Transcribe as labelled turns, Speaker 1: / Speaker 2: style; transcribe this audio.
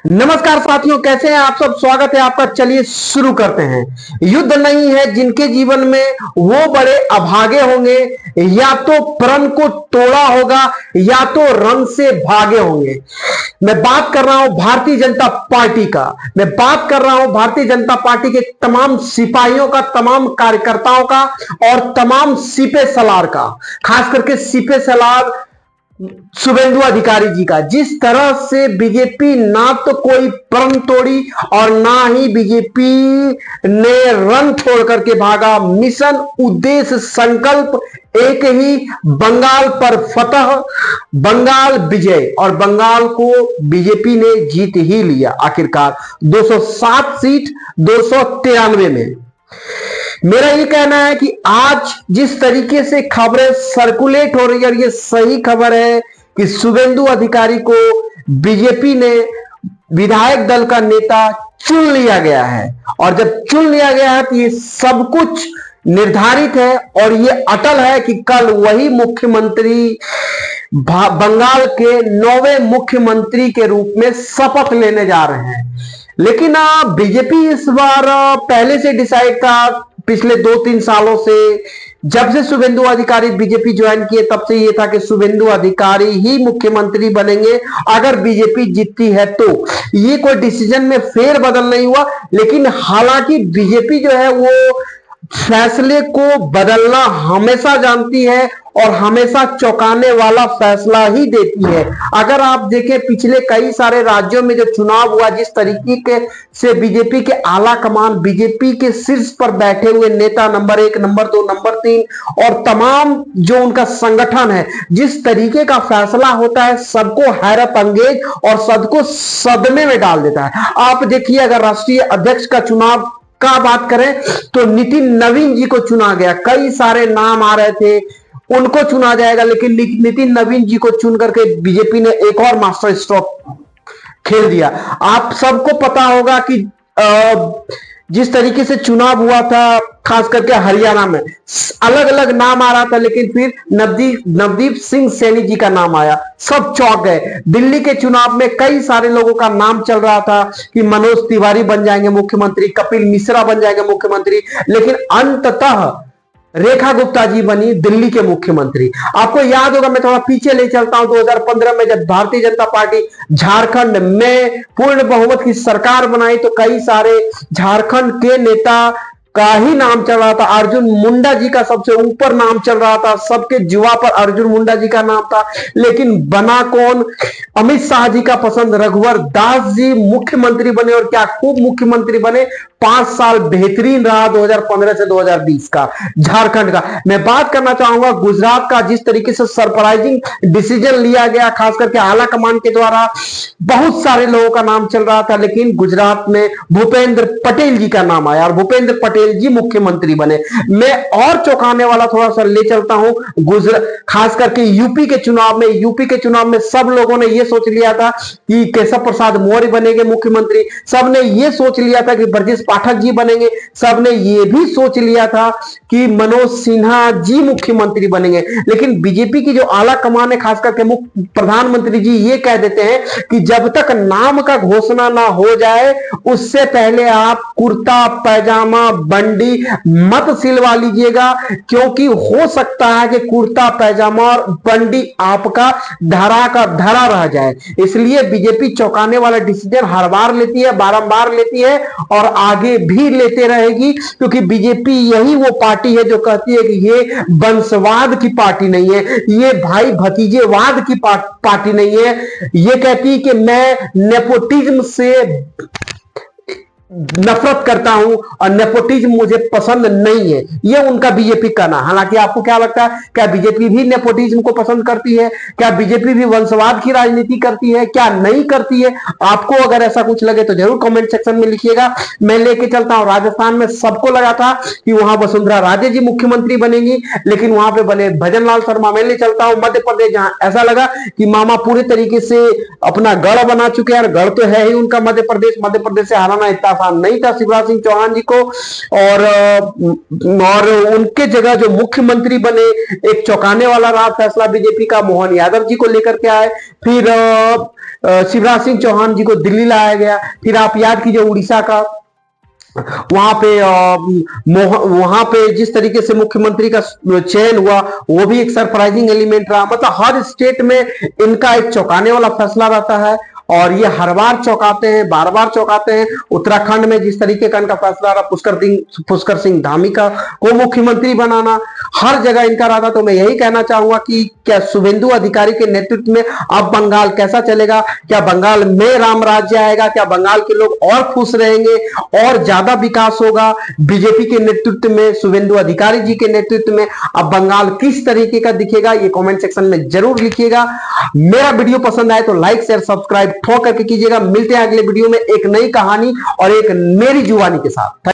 Speaker 1: नमस्कार साथियों, कैसे हैं आप सब। स्वागत है आपका। चलिए शुरू करते हैं। युद्ध नहीं है जिनके जीवन में वो बड़े अभागे होंगे, या तो प्रण को तोड़ा होगा या तो रण से भागे होंगे। मैं बात कर रहा हूं भारतीय जनता पार्टी का। मैं बात कर रहा हूं भारतीय जनता पार्टी के तमाम सिपाहियों का, तमाम कार्यकर्ताओं का और तमाम सिपे सलार का। खास करके सिपे सलार शुभेंदु अधिकारी जी का। जिस तरह से बीजेपी ना तो कोई प्रण तोड़ी और ना ही बीजेपी ने रण छोड़ करके भागा। मिशन, उद्देश्य, संकल्प एक ही, बंगाल पर फतह, बंगाल विजय। और बंगाल को बीजेपी ने जीत ही लिया आखिरकार 207 सीट 293 में। मेरा ये कहना है कि आज जिस तरीके से खबरें सर्कुलेट हो रही है, और ये सही खबर है कि शुभेंदु अधिकारी को बीजेपी ने विधायक दल का नेता चुन लिया गया है। और जब चुन लिया गया है तो ये सब कुछ निर्धारित है और ये अटल है कि कल वही मुख्यमंत्री, बंगाल के 9वें मुख्यमंत्री के रूप में शपथ लेने जा रहे हैं। लेकिन बीजेपी इस बार पहले से डिसाइड था, पिछले 2-3 सालों से, जब से शुभेंदु अधिकारी बीजेपी ज्वाइन किए तब से ये था कि शुभेंदु अधिकारी ही मुख्यमंत्री बनेंगे अगर बीजेपी जीतती है तो। ये कोई डिसीजन में फेरबदल नहीं हुआ। लेकिन हालांकि बीजेपी जो है वो फैसले को बदलना हमेशा जानती है और हमेशा चौंकाने वाला फैसला ही देती है। अगर आप देखें पिछले कई सारे राज्यों में जो चुनाव हुआ, जिस तरीके से बीजेपी के आला कमान, बीजेपी के शीर्ष पर बैठे हुए नेता नंबर 1, नंबर 2, नंबर 3 और तमाम जो उनका संगठन है, जिस तरीके का फैसला होता है सबको हैरत अंगेज और सबको सदमे में डाल देता है। आप देखिए, अगर राष्ट्रीय अध्यक्ष का चुनाव का बात करें तो नितिन नवीन जी को चुना गया। कई सारे नाम आ रहे थे उनको चुना जाएगा, लेकिन नितिन नवीन जी को चुन करके बीजेपी ने एक और मास्टर स्ट्रोक खेल दिया। आप सबको पता होगा कि जिस तरीके से चुनाव हुआ था, खास करके हरियाणा में अलग अलग नाम आ रहा था, लेकिन फिर नवदीप सिंह सैनी जी का नाम आया, सब चौंक गए। दिल्ली के चुनाव में कई सारे लोगों का नाम चल रहा था कि मनोज तिवारी बन जाएंगे मुख्यमंत्री, कपिल मिश्रा बन जाएंगे मुख्यमंत्री, लेकिन अंततः रेखा गुप्ता जी बनी दिल्ली के मुख्यमंत्री। आपको याद होगा, मैं थोड़ा पीछे ले चलता हूं, 2015 में जब भारतीय जनता पार्टी झारखंड में पूर्ण बहुमत की सरकार बनाई तो कई सारे झारखंड के नेता का ही नाम चल रहा था। अर्जुन मुंडा जी का सबसे ऊपर नाम चल रहा था, सबके जुआ पर अर्जुन मुंडा जी का नाम था। लेकिन बना कौन? अमित शाह जी का पसंद रघुवर दास जी मुख्यमंत्री बने, और क्या खूब मुख्यमंत्री बने। 5 साल बेहतरीन रहा 2015 से 2020 का झारखंड का। मैं बात करना चाहूंगा गुजरात का, जिस तरीके से सरप्राइजिंग डिसीजन लिया गया, खास करके आला कमान के द्वारा। बहुत सारे लोगों का नाम चल रहा था, लेकिन गुजरात में भूपेंद्र पटेल जी का नाम आया और भूपेंद्र पटेल जी मुख्यमंत्री बने। मैं और चौंकाने वाला थोड़ा सा ले चलता हूं खास करके यूपी के चुनाव में। यूपी के चुनाव में सब लोगों ने यह सोच लिया था कि केशव प्रसाद मौर्य बनेंगे मुख्यमंत्री, सबने यह सोच लिया था कि ब्रजेश पाठक जी बनेंगे, सबने यह भी सोच लिया था कि मनोज सिन्हा जी मुख्यमंत्री बनेंगे। लेकिन बीजेपी की जो आला कमान है, खास करके मुख्य प्रधानमंत्री जी, ये कह देते हैं कि जब तक नाम का घोषणा ना हो जाए उससे पहले आप कुर्ता पैजामा बंडी मत सिलवा लीजिएगा, क्योंकि हो सकता है कि कुर्ता पैजामा और बंडी आपका धरा का धरा रह जाए। इसलिए बीजेपी चौंकाने वाला डिसीजन हर बार लेती है, बारंबार लेती है और आगे भी लेते रहेगी, क्योंकि बीजेपी यही वो पार्टी है जो कहती है कि ये वंशवाद की पार्टी नहीं है, ये भाई भतीजेवाद की पार्टी नहीं है। ये कहती है कि मैं नेपोटिज्म से नफरत करता हूं और नेपोटिज्म मुझे पसंद नहीं है, ये उनका बीजेपी का ना। हालांकि आपको क्या लगता है, क्या बीजेपी भी नेपोटिज्म को पसंद करती है? क्या बीजेपी भी वंशवाद की राजनीति करती है? क्या नहीं करती है? आपको अगर ऐसा कुछ लगे तो जरूर कमेंट सेक्शन में लिखिएगा। मैं लेके चलता हूं राजस्थान में। सबको लगा था कि वहां वसुंधरा राजे जी मुख्यमंत्री बनेंगी, लेकिन वहां पे बने भजन लाल शर्मा। मैं ले चलता हूं मध्य प्रदेश, जहां ऐसा लगा कि मामा पूरे तरीके से अपना गढ़ बना चुके हैं। गढ़ तो है ही उनका मध्य प्रदेश, मध्य प्रदेश से हराना इतना आसान नहीं था शिवराज सिंह चौहान जी को, और उनके जगह जो मुख्यमंत्री बने, एक चौंकाने वाला रहा फैसला बीजेपी का, मोहन यादव जी को लेकर के आए। फिर शिवराज सिंह चौहान जी को दिल्ली लाया गया। फिर आप याद कीजिए उड़ीसा का, वहां पे जिस तरीके से मुख्यमंत्री का चयन हुआ वो भी एक सरप्राइजिंग एलिमेंट रहा। मतलब हर स्टेट में इनका एक चौंकाने वाला फैसला रहता है और ये हर बार चौंकाते हैं, बार बार चौंकाते हैं। उत्तराखंड में जिस तरीके का इनका फैसला रहा, पुष्कर सिंह धामी को मुख्यमंत्री बनाना, हर जगह इनका रहा था। तो मैं यही कहना चाहूंगा कि क्या शुभेंदु अधिकारी के नेतृत्व में अब बंगाल कैसा चलेगा? क्या बंगाल में राम राज्य आएगा? क्या बंगाल के लोग और खुश रहेंगे और ज्यादा विकास होगा बीजेपी के नेतृत्व में, शुभेंदु अधिकारी जी के नेतृत्व में? अब बंगाल किस तरीके का दिखेगा ये कमेंट सेक्शन में जरूर लिखिएगा। मेरा वीडियो पसंद आए तो लाइक शेयर सब्सक्राइब ठोक करके कीजिएगा। मिलते हैं अगले वीडियो में एक नई कहानी और एक मेरी जुबानी के साथ।